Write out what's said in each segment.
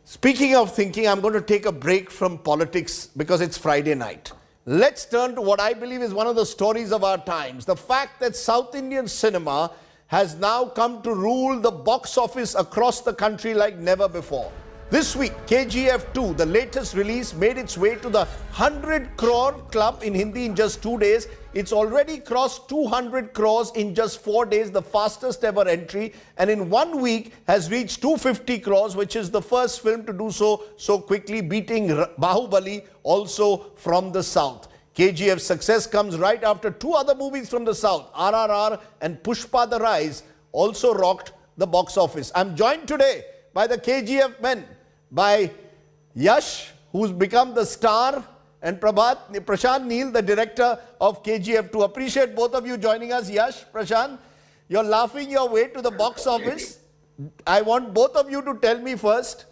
Speaking of thinking, I'm going to take a break from politics because it's Friday night. Let's turn to what I believe is one of the stories of our times. The fact that South Indian cinema has now come to rule the box office across the country like never before. This week, KGF 2, the latest release, made its way to the 100 crore club in Hindi in just 2 days. It's already crossed 200 crores in just 4 days, the fastest ever entry. And in 1 week has reached 250 crores, which is the first film to do so quickly, beating Baahubali, also from the south. KGF's success comes right after two other movies from the south, RRR and Pushpa the Rise, also rocked the box office. I'm joined today by the KGF men, by Yash, who's become the star, and Prashanth Neel, the director of KGF 2. Appreciate both of you joining us. Yash, Prashanth, you're laughing your way to the box office. I want both of you to tell me first,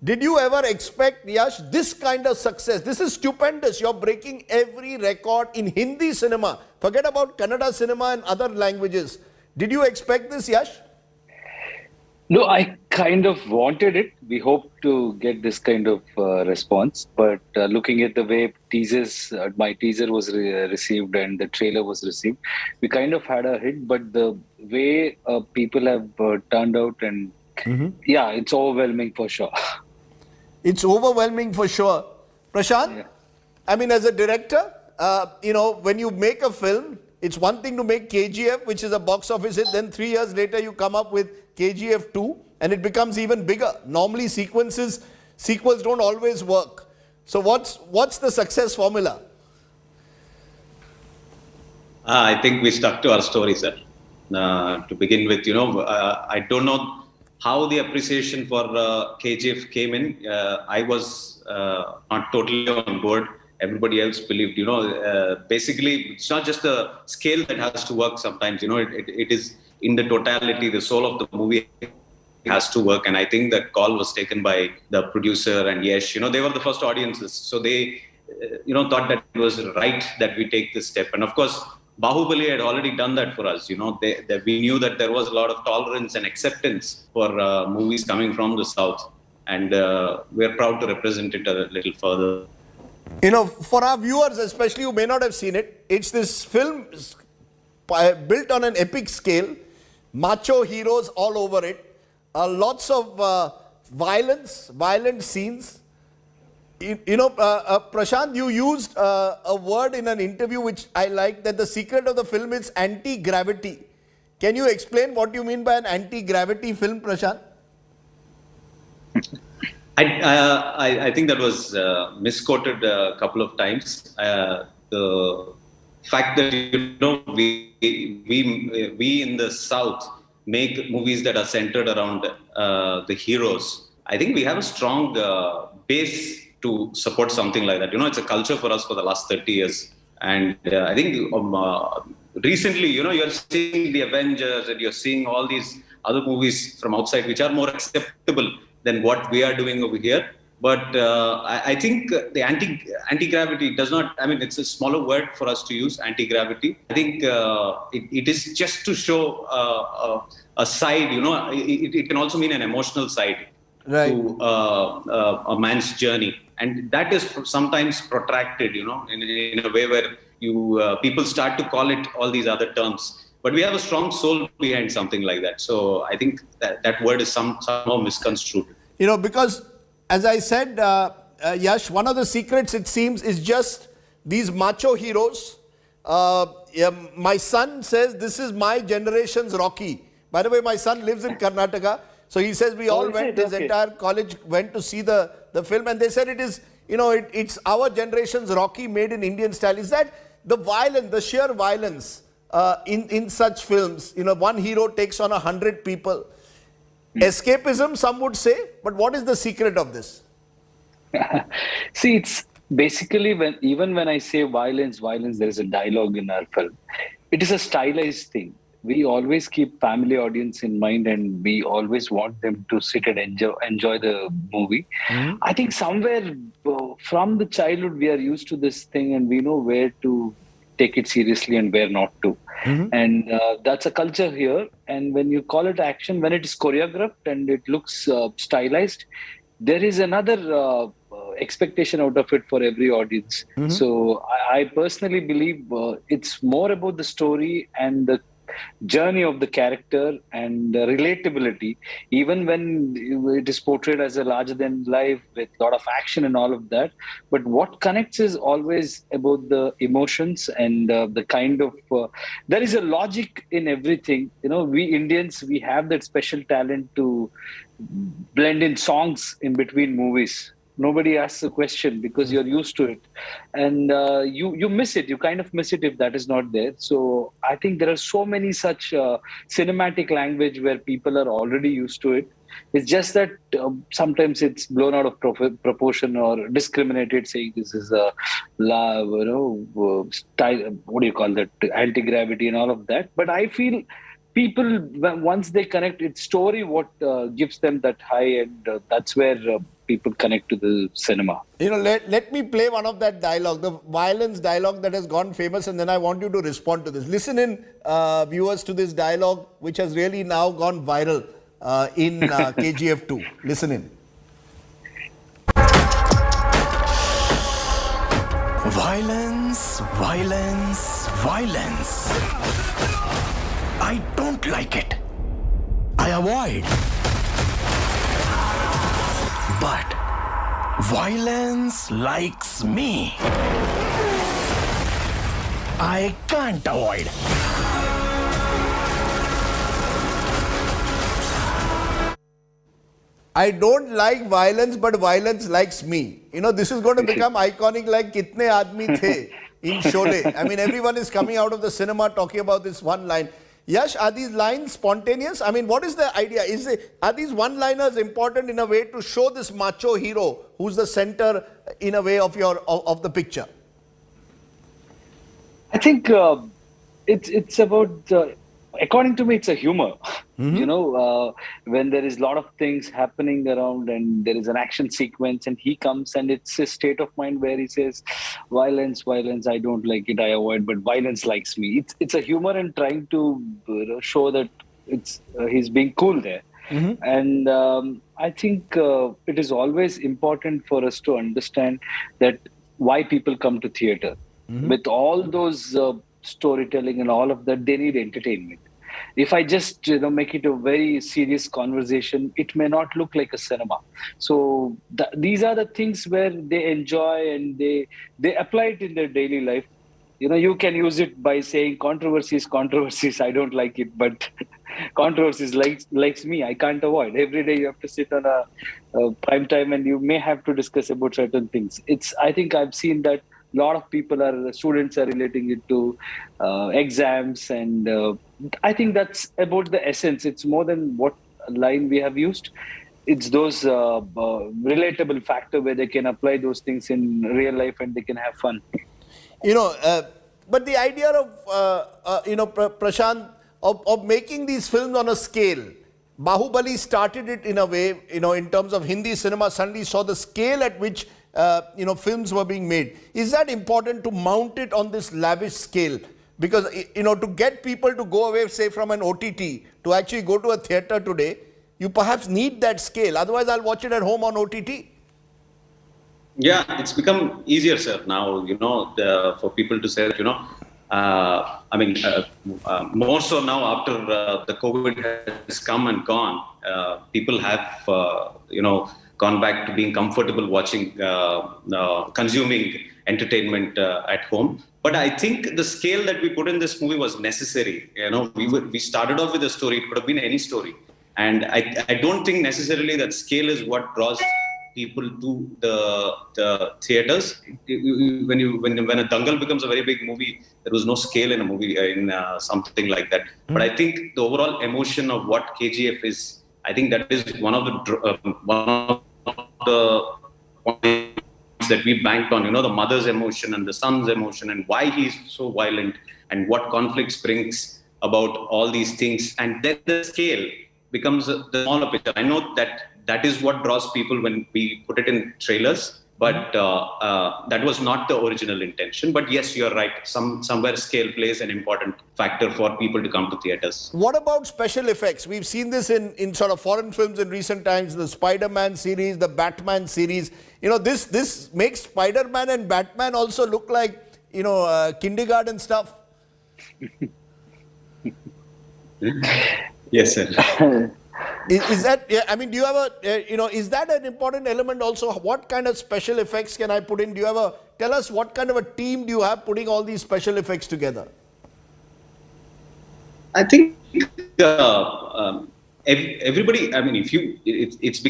did you ever expect, Yash, this kind of success? This is stupendous. You're breaking every record in Hindi cinema. Forget about Kannada cinema and other languages. Did you expect this, Yash? No, I kind of wanted it. We hoped to get this kind of response. But looking at the way my teaser was received and the trailer was received, we kind of had a hit. But the way people have turned out and yeah, it's overwhelming for sure. It's overwhelming for sure. Prashanth, yeah. I mean, as a director, when you make a film, it's one thing to make KGF, which is a box office hit. Then 3 years later, you come up with KGF 2 and it becomes even bigger. Normally, sequels don't always work. So what's the success formula? I think we stuck to our story, sir. To begin with, I don't know how the appreciation for KGF came in. I was not totally on board. Everybody else believed, basically it's not just the scale that has to work sometimes, it is in the totality, the soul of the movie has to work. And I think that call was taken by the producer and Yash, they were the first audiences. So they, thought that it was right that we take this step. And of course, Baahubali had already done that for us. We knew that there was a lot of tolerance and acceptance for movies coming from the South. And we're proud to represent it a little further. For our viewers, especially who may not have seen it, it's this film built on an epic scale, macho heroes all over it, lots of violent scenes. Prashanth, you used a word in an interview which I like, that the secret of the film is anti-gravity. Can you explain what you mean by an anti-gravity film, Prashanth? I think that was misquoted a couple of times. The fact that we in the South make movies that are centered around the heroes. I think we have a strong base to support something like that. It's a culture for us for the last 30 years, and I think recently, you're seeing the Avengers and you're seeing all these other movies from outside which are more acceptable than what we are doing over here. But I think the anti-gravity does not, it's a smaller word for us to use, anti-gravity. I think it is just to show a side, it can also mean an emotional side to a man's journey. And that is sometimes protracted, in a way where people start to call it all these other terms. But we have a strong soul behind something like that. So I think that word is somehow misconstrued. Because as I said, Yash, one of the secrets, it seems, is just these macho heroes. My son says, this is my generation's Rocky. By the way, my son lives in Karnataka. So he says we all went, his entire college went to see the film. And they said it is, it's our generation's Rocky made in Indian style. Is that the violence, the sheer violence in such films? One hero takes on 100 people. Escapism, some would say, but what is the secret of this? See, it's basically even when I say violence, there is a dialogue in our film. It is a stylized thing. We always keep family audience in mind, and we always want them to sit and enjoy the movie. I think somewhere from the childhood, we are used to this thing, and we know where to take it seriously and where not to. And that's a culture here. And when you call it action, when it is choreographed and it looks stylized, there is another expectation out of it for every audience. So I personally believe it's more about the story and the journey of the character and relatability, even when it is portrayed as a larger than life with a lot of action and all of that. But what connects is always about the emotions and the kind of there is a logic in everything. We Indians, we have that special talent to blend in songs in between movies. Nobody asks a question because you're used to it, and you miss it. You kind of miss it if that is not there. So I think there are so many such cinematic language where people are already used to it. It's just that sometimes it's blown out of proportion or discriminated, saying this is a style. What do you call that? Antigravity and all of that. But I feel people, once they connect, it's story what gives them that high, and that's where people connect to the cinema. Let me play one of that dialogue, the violence dialogue that has gone famous, and then I want you to respond to this. Listen in, viewers, to this dialogue, which has really now gone viral in KGF 2. Listen in. Violence, violence, violence. I don't like it. I avoid. But violence likes me. I can't avoid. I don't like violence, but violence likes me. This is going to become iconic like Kitne Aadmi The in Sholay. I mean, everyone is coming out of the cinema talking about this one line. Yash, are these lines spontaneous? I mean, what is the idea? Are these one-liners important in a way to show this macho hero who's the center in a way of the picture? I think it's about, according to me, it's a humor. When there is a lot of things happening around and there is an action sequence and he comes and it's a state of mind where he says, violence, violence, I don't like it, I avoid, but violence likes me. It's a humor and trying to show that he's being cool there. And I think it is always important for us to understand that why people come to theater. With all those storytelling and all of that, they need entertainment. If I just make it a very serious conversation, it may not look like a cinema. So these are the things where they enjoy and they apply it in their daily life. You can use it by saying controversies, I don't like it, but controversies likes me, I can't avoid. Every day you have to sit on a prime time and you may have to discuss about certain things. I think I've seen that a lot of students are relating it to exams, and I think that's about the essence. It's more than what line we have used. It's those relatable factor where they can apply those things in real life and they can have fun. But the idea of, Prashant, of making these films on a scale, Baahubali started it in a way, in terms of Hindi cinema, suddenly saw the scale at which films were being made. Is that important to mount it on this lavish scale? Because, to get people to go away, say, from an OTT to actually go to a theatre today, you perhaps need that scale. Otherwise, I'll watch it at home on OTT. Yeah, it's become easier, sir, now, for people to say that, more so now after the COVID has come and gone, people have, gone back to being comfortable watching, consuming entertainment at home. But I think the scale that we put in this movie was necessary. We started off with a story. It could have been any story. And I don't think necessarily that scale is what draws people to the theaters. When a Dangal becomes a very big movie, there was no scale in a movie, in something like that. But I think the overall emotion of what KGF is, I think that is one of the points that we banked on, the mother's emotion and the son's emotion and why he's so violent and what conflicts brings about all these things. And then the scale becomes the smaller picture. I know that is what draws people when we put it in trailers, But that was not the original intention. But yes, you're right. Somewhere scale plays an important factor for people to come to theaters. What about special effects? We've seen this in sort of foreign films in recent times, the Spider-Man series, the Batman series. This makes Spider-Man and Batman also look like, kindergarten stuff. Yes, sir. Is that, do you have is that an important element also? What kind of special effects can I put in? Tell us what kind of a team do you have putting all these special effects together? I think everybody, it's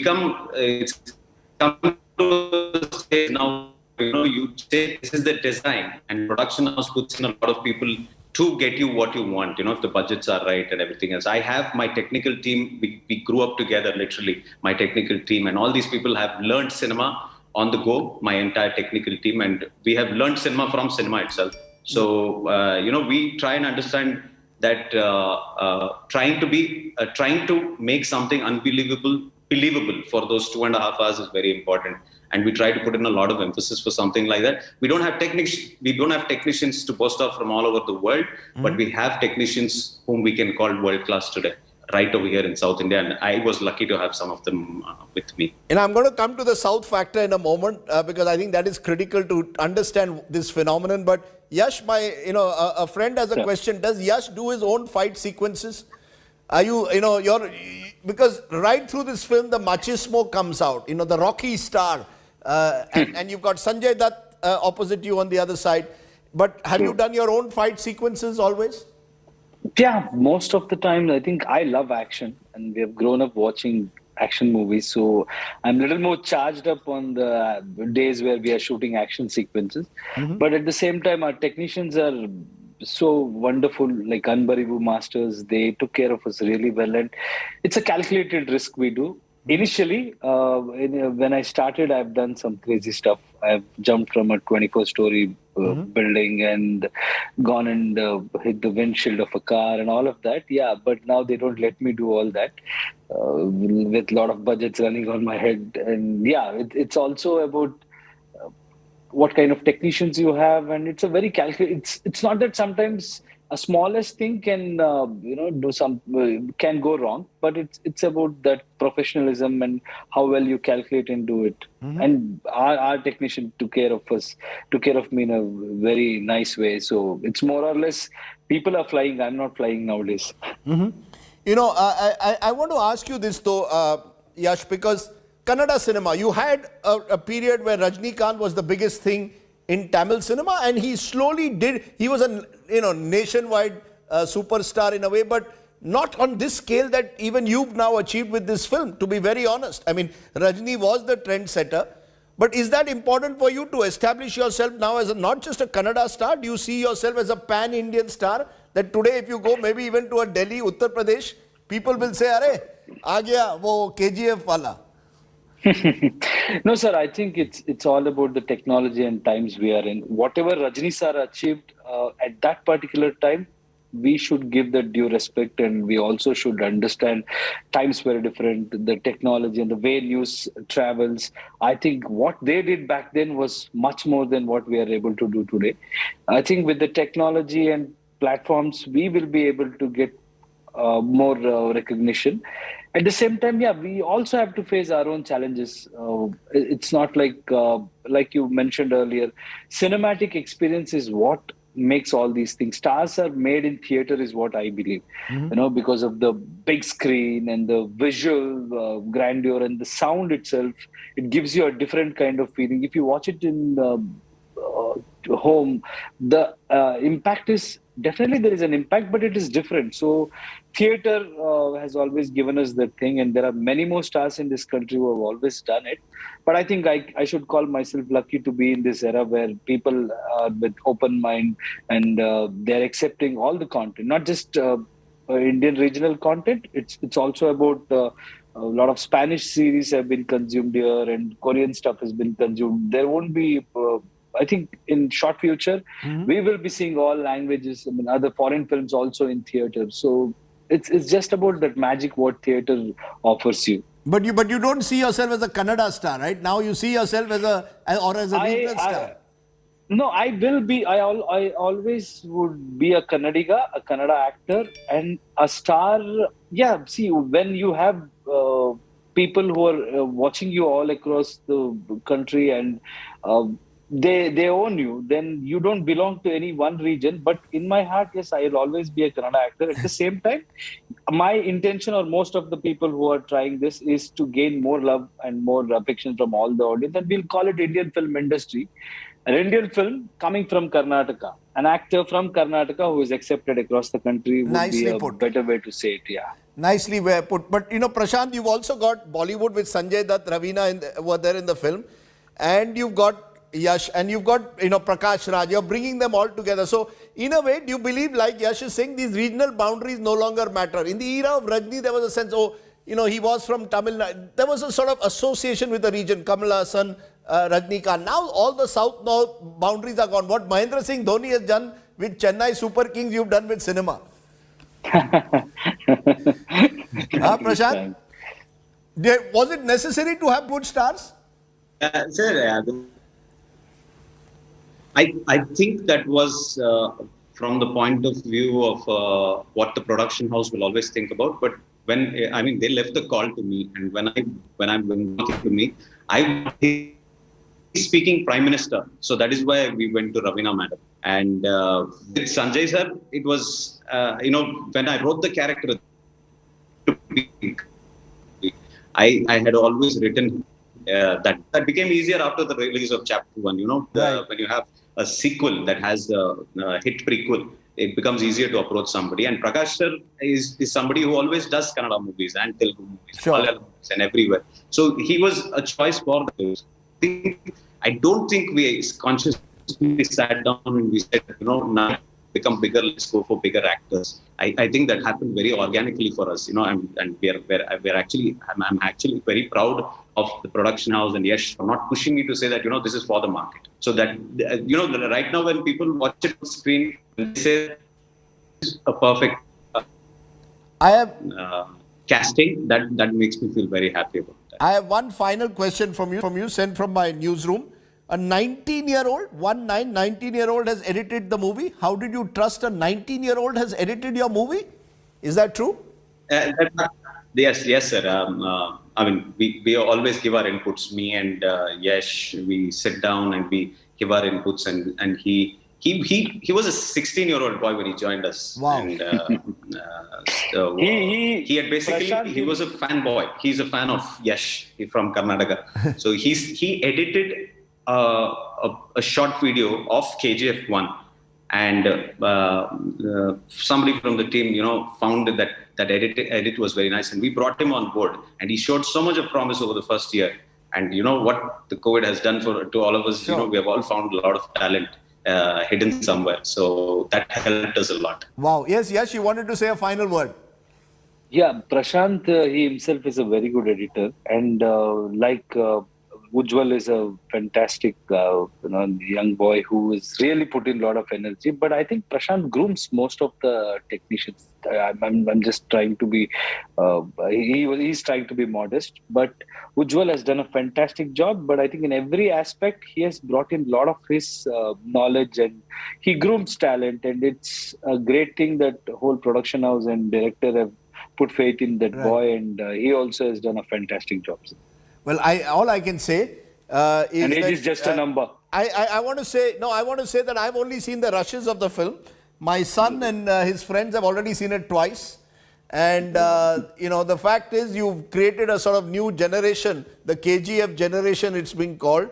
come to a stage now, you say this is the design, and production house puts in a lot of people to get you what you want, if the budgets are right and everything else. I have my technical team, we grew up together, literally, my technical team, and all these people have learned cinema on the go, my entire technical team, and we have learned cinema from cinema itself. So, we try and understand that trying to make something believable for those 2.5 hours is very important. And we try to put in a lot of emphasis for something like that. We don't have technicians to post off from all over the world, but we have technicians whom we can call world class today, right over here in South India. And I was lucky to have some of them with me. And I'm going to come to the South factor in a moment because I think that is critical to understand this phenomenon. But Yash, a friend has a question. Does Yash do his own fight sequences? Are you, because right through this film, the machismo comes out, the Rocky star. And you've got Sanjay Dutt opposite you on the other side. But have you done your own fight sequences always? Yeah, most of the time. I think I love action, and we have grown up watching action movies. So I'm a little more charged up on the days where we are shooting action sequences. But at the same time, our technicians are so wonderful, like unbelievable masters. They took care of us really well, and it's a calculated risk we do. Initially, when I started, I've done some crazy stuff. I've jumped from a 24-story building and gone and hit the windshield of a car and all of that. Yeah, but now they don't let me do all that with a lot of budgets running on my head. And yeah, it's also about what kind of technicians you have, and it's a very it's not that sometimes a smallest thing can can go wrong, but it's about that professionalism and how well you calculate and do it. And our technician took care of me in a very nice way. So it's more or less people are flying, I'm not flying nowadays. I want to ask you this though, Yash, because Kannada cinema, you had a period where Rajnikant was the biggest thing in Tamil cinema, and he was a nationwide superstar in a way, but not on this scale that even you've now achieved with this film, to be very honest. I mean, Rajni was the trendsetter, but is that important for you to establish yourself now as not just a Kannada star? Do you see yourself as a pan-Indian star, that today if you go maybe even to a Delhi, Uttar Pradesh, people will say, "Arey, aa gaya wo KGF wala." No, sir, I think it's all about the technology and times we are in. Whatever Rajni sir achieved at that particular time, we should give that due respect, and we also should understand times were different, the technology and the way news travels. I think what they did back then was much more than what we are able to do today. I think with the technology and platforms, we will be able to get more recognition. At the same time, yeah, we also have to face our own challenges. It's not like you mentioned earlier, cinematic experience is what makes all these things. Stars are made in theater is what I believe, because of the big screen and the visual grandeur and the sound itself. It gives you a different kind of feeling. If you watch it in home, the impact is definitely, there is an impact, but it is different. So theater has always given us that thing, and there are many more stars in this country who have always done it. But I think I should call myself lucky to be in this era where people are with open mind, and they're accepting all the content, not just Indian regional content. It's also about a lot of Spanish series have been consumed here, and Korean stuff has been consumed. There won't be I think in short future, we will be seeing all languages, other foreign films also in theater. So it's just about that magic what theater offers you. But you don't see yourself as a Kannada star, right? Now you see yourself as a regional star. No, I will be. I always would be a Kannadiga, a Kannada actor, and a star. Yeah, see, when you have people who are watching you all across the country and they own you, then you don't belong to any one region. But in my heart, yes, I will always be a Kannada actor. At the same time, my intention, or most of the people who are trying this, is to gain more love and more affection from all the audience, and we'll call it Indian film industry. An Indian film coming from Karnataka, an actor from Karnataka who is accepted across the country would Nicely be a put. better way to say it. Yeah. Nicely put. But Prashant, you've also got Bollywood with Sanjay Dutt, Ravina were there in the film, and you've got Yash, and you've got Prakash Raj. You're bringing them all together. So in a way, do you believe, like Yash is saying, these regional boundaries no longer matter? In the era of Rajni, there was a sense, he was from Tamil Nadu. There was a sort of association with the region, Kamal Hassan, Rajnikant. Now all the south-north boundaries are gone. What Mahendra Singh Dhoni has done with Chennai Super Kings, you've done with cinema. Prashant? Was it necessary to have good stars? Sir, I think that was from the point of view of what the production house will always think about. But when they left the call to me, and when I'm talking to me, he's speaking Prime Minister. So that is why we went to Ravina Madam. And with Sanjay sir, it was when I wrote the character, I had always written that became easier after the release of chapter 1. Right. When you have a sequel that has a hit prequel, it becomes easier to approach somebody. And Prakash sir is somebody who always does Kannada movies and Telugu movies, sure, Malayalam movies, and everywhere. So he was a choice for those. I don't think we consciously sat down and we said, now become bigger, let's go for bigger actors. I think that happened very organically for us, and we're actually, I'm actually very proud of the production house and Yash for not pushing me to say that, this is for the market. So that, right now when people watch it on screen, they say this is a perfect casting, that makes me feel very happy about that. I have one final question from you, sent from my newsroom. A 19-year-old has edited the movie. How did you trust a 19-year-old has edited your movie? Is that true? Yes, sir. We always give our inputs. Me and Yash, we sit down and we give our inputs. And he was a 16-year-old boy when he joined us. Wow. And he had basically, he was a fanboy. He's a fan of Yash from Karnataka. So he edited a short video of KGF 1, and somebody from the team, found that edit was very nice, and we brought him on board, and he showed so much of promise over the first year. And what the COVID has done to all of us, sure, we have all found a lot of talent hidden somewhere, so that helped us a lot. Wow. Yes, you wanted to say a final word. Yeah, Prashant, he himself is a very good editor, and Ujjwal is a fantastic, young boy who has really put in a lot of energy. But I think Prashant grooms most of the technicians. I'm just trying to be, he's trying to be modest. But Ujjwal has done a fantastic job. But I think in every aspect, he has brought in a lot of his knowledge, and he grooms talent. And it's a great thing that the whole production house and director have put faith in that boy. And he also has done a fantastic job. Well, all I can say is and it that, is just a number. I want to say that I've only seen the rushes of the film. My son and his friends have already seen it twice. And, the fact is you've created a sort of new generation, the KGF generation it's being called.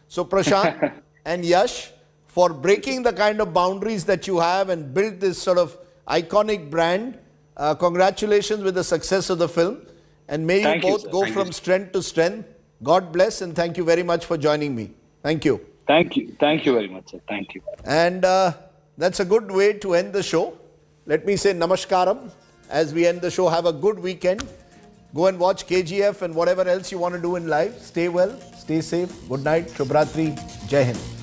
So Prashant and Yash, for breaking the kind of boundaries that you have and build this sort of iconic brand, congratulations with the success of the film. And may you both go from strength to strength. God bless, and thank you very much for joining me. Thank you. Thank you. Thank you very much, sir. Thank you. And that's a good way to end the show. Let me say namaskaram. As we end the show, have a good weekend. Go and watch KGF and whatever else you want to do in life. Stay well, stay safe. Good night. Shubhratri. Jai Hind.